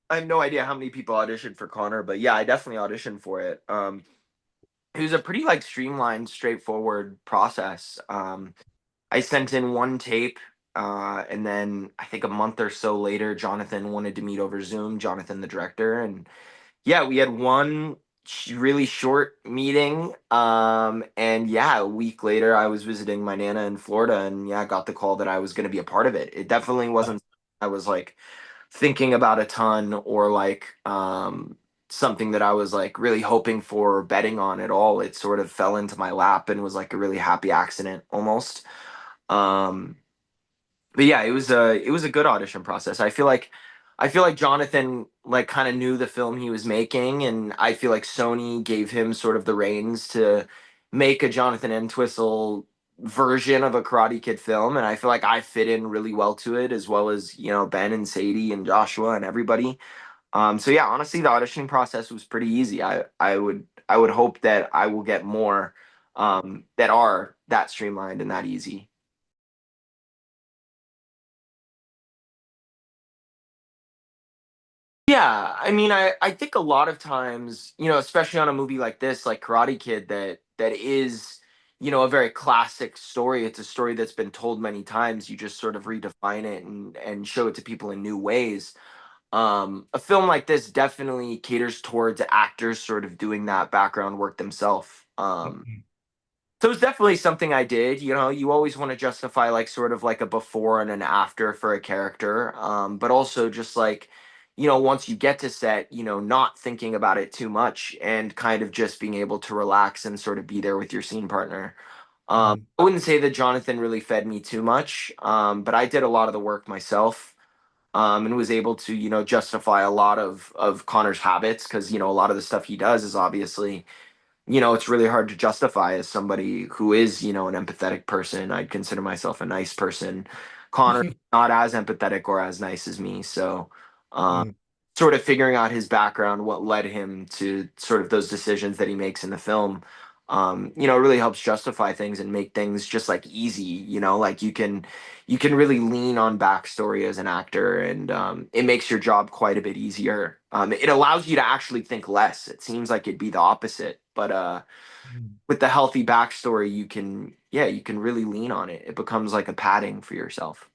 I have no idea how many people auditioned for Connor, but yeah, I definitely auditioned for it. It was a pretty like streamlined, straightforward process. I sent in one tape, and then I think a month or so later, Jonathan wanted to meet over Zoom. Jonathan, the director, and yeah, we had one really short meeting. And yeah, a week later, I was visiting my nana in Florida, and yeah, I got the call that I was going to be a part of it. It definitely wasn't. I was like thinking about a ton or like something that I was like really hoping for or betting on at all. It sort of fell into my lap and was like a really happy accident almost. Um, but yeah, it was a good audition process. I feel like Jonathan like kind of knew the film he was making, and I feel like Sony gave him sort of the reins to make a Jonathan Entwistle version of a Karate Kid film, and I feel like I fit in really well to it, as well as Ben and Sadie and Joshua and everybody. So yeah, honestly, the auditioning process was pretty easy. I would hope that I will get more that are that streamlined and that easy. Yeah, I mean, I think a lot of times, especially on a movie like this, like Karate Kid, that is, a very classic story. It's a story that's been told many times. You just sort of redefine it and show it to people in new ways. A film like this definitely caters towards actors sort of doing that background work themselves. Mhm. So it's definitely something I did. You always want to justify like sort of like a before and an after for a character. But also just like, once you get to set, not thinking about it too much and kind of just being able to relax and sort of be there with your scene partner. Mhm. I wouldn't say that Jonathan really fed me too much, but I did a lot of the work myself. And was able to, justify a lot of Connor's habits because, a lot of the stuff he does is obviously it's really hard to justify as somebody who is, an empathetic person. I'd consider myself a nice person. Connor not as empathetic or as nice as me. So, um, Mhm. sort of figuring out his background, what led him to sort of those decisions that he makes in the film, really helps justify things and make things just like easy. Like you can really lean on backstory as an actor, and it makes your job quite a bit easier. It allows you to actually think less. It seems like it'd be the opposite, but Mhm. with the healthy backstory, you can really lean on it. It becomes like a padding for yourself.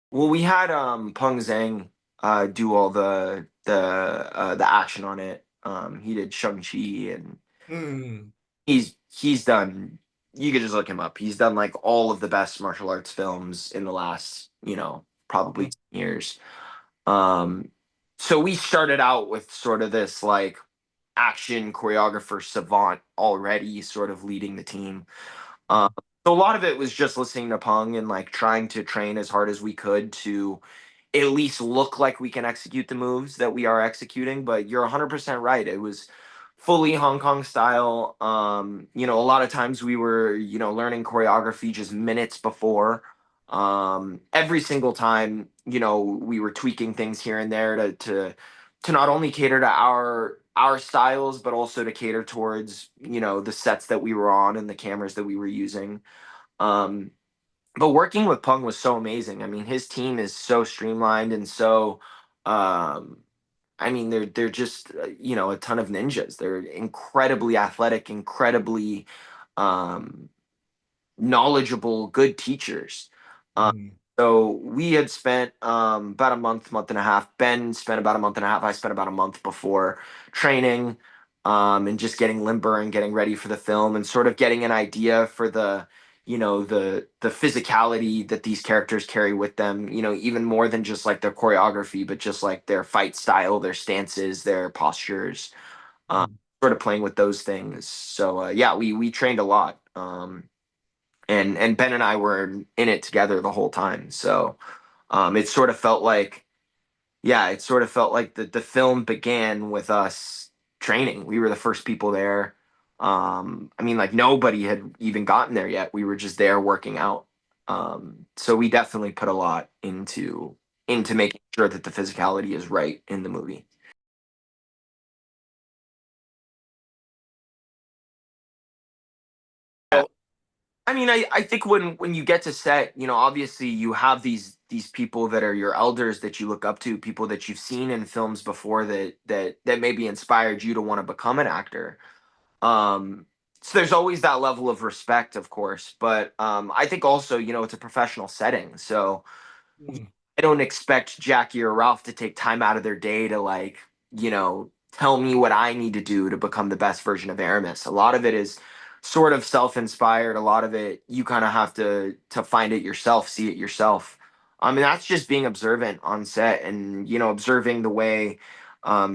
Well, we had Peng Zhang do all the action on it. He did Shang-Chi, and Mhm. he's done. You could just look him up. He's done like all of the best martial arts films in the last, probably Mhm. 10 years. Um, so we started out with sort of this like action choreographer savant already, sort of leading the team. Um, so a lot of it was just listening to Pung and like trying to train as hard as we could to at least look like we can execute the moves that we are executing. But you're 100% right. It was fully Hong Kong style. A lot of times we were, learning choreography just minutes before. Every single time, we were tweaking things here and there to not only cater to our styles, but also to cater towards, the sets that we were on and the cameras that we were using. Um, but working with Pung was so amazing. I mean, his team is so streamlined and so um I mean, they're just a ton of ninjas. They're incredibly athletic, incredibly um knowledgeable, good teachers. Um, Mhm. so we had spent about a month and a half. Ben spent about a month and a half. I spent about a month before training, and just getting limber and getting ready for the film and sort of getting an idea for the physicality that these characters carry with them. Even more than just like their choreography, but just like their fight style, their stances, their postures. Um, Mhm. sort of playing with those things. So yeah, we trained a lot. And Ben and I were in it together the whole time. So it sort of felt like, yeah, it sort of felt like the film began with us training. We were the first people there. I mean, like nobody had even gotten there yet. We were just there working out. So we definitely put a lot into making sure that the physicality is right in the movie. I mean, I think when you get to set, obviously you have these people that are your elders that you look up to, people that you've seen in films before that maybe inspired you to want to become an actor. Um, so there's always that level of respect, of course, but I think also, it's a professional setting, so Mm, I don't expect Jackie or Ralph to take time out of their day to like, tell me what I need to do to become the best version of Aramis. A lot of it is sort of self-inspired. A lot of it you kind of have to find it yourself, see it yourself. I mean, that's just being observant on set and, observing the way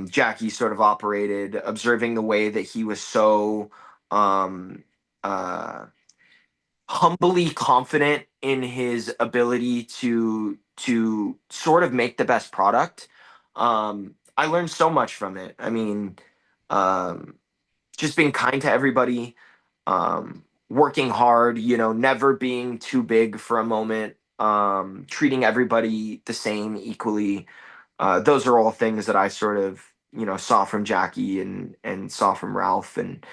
Jackie sort of operated, observing the way that he was so um uh humbly confident in his ability to sort of make the best product. I learned so much from it. I mean, um, just being kind to everybody, working hard, never being too big for a moment, treating everybody the same equally. Those are all things that I sort of, saw from Jackie and saw from Ralph. And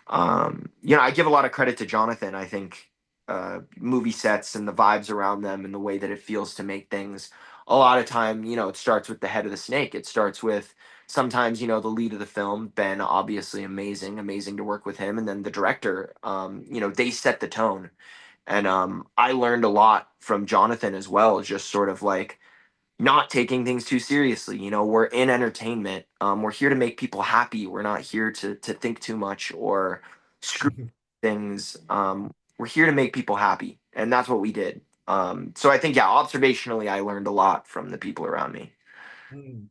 I give a lot of credit to Jonathan. I think movie sets and the vibes around them and the way that it feels to make things. A lot of time, it starts with the head of the snake. It starts with sometimes, the lead of the film, Ben, obviously amazing, amazing to work with him, and then the director. They set the tone, and I learned a lot from Jonathan as well. Just sort of like not taking things too seriously. We're in entertainment. We're here to make people happy. We're not here to think too much or screw mhm, things. We're here to make people happy, and that's what we did. So I think, yeah, observationally, I learned a lot from the people around me. mm,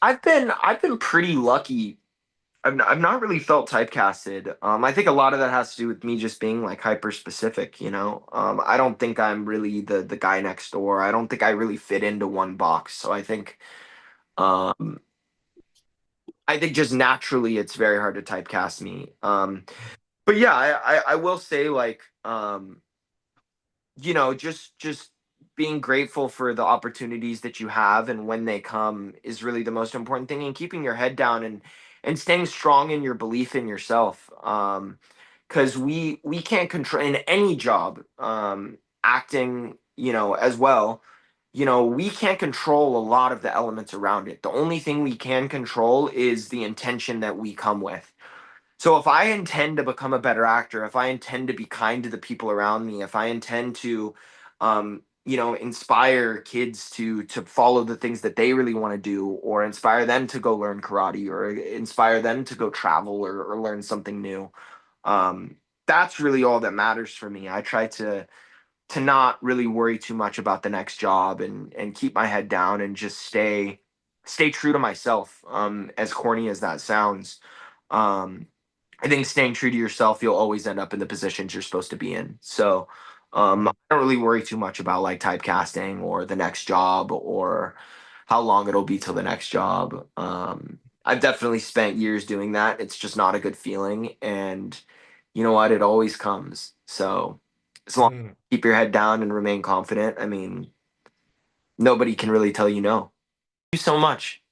I've been pretty lucky. I've not really felt typecasted. I think a lot of that has to do with me just being like hyper specific, I don't think I'm really the guy next door. I don't think I really fit into one box. So um I think just naturally it's very hard to typecast me. But yeah, I will say like just being grateful for the opportunities that you have and when they come is really the most important thing, and keeping your head down and staying strong in your belief in yourself. Because we can't control in any job, acting, as well, we can't control a lot of the elements around it. The only thing we can control is the intention that we come with. So if I intend to become a better actor, if I intend to be kind to the people around me, if I intend to, inspire kids to follow the things that they really want to do, or inspire them to go learn karate, or inspire them to go travel or learn something new, um, that's really all that matters for me. I try to not really worry too much about the next job and keep my head down and just stay true to myself. As corny as that sounds. Um, I think staying true to yourself, you'll always end up in the positions you're supposed to be in. So I mm, don't really worry too much about like typecasting or the next job or how long it'll be till the next job. I've definitely spent years doing that. It's just not a good feeling. And you know what? It always comes. So as long as mm. you keep your head down and remain confident, I mean, nobody can really tell you no. Thank you so much.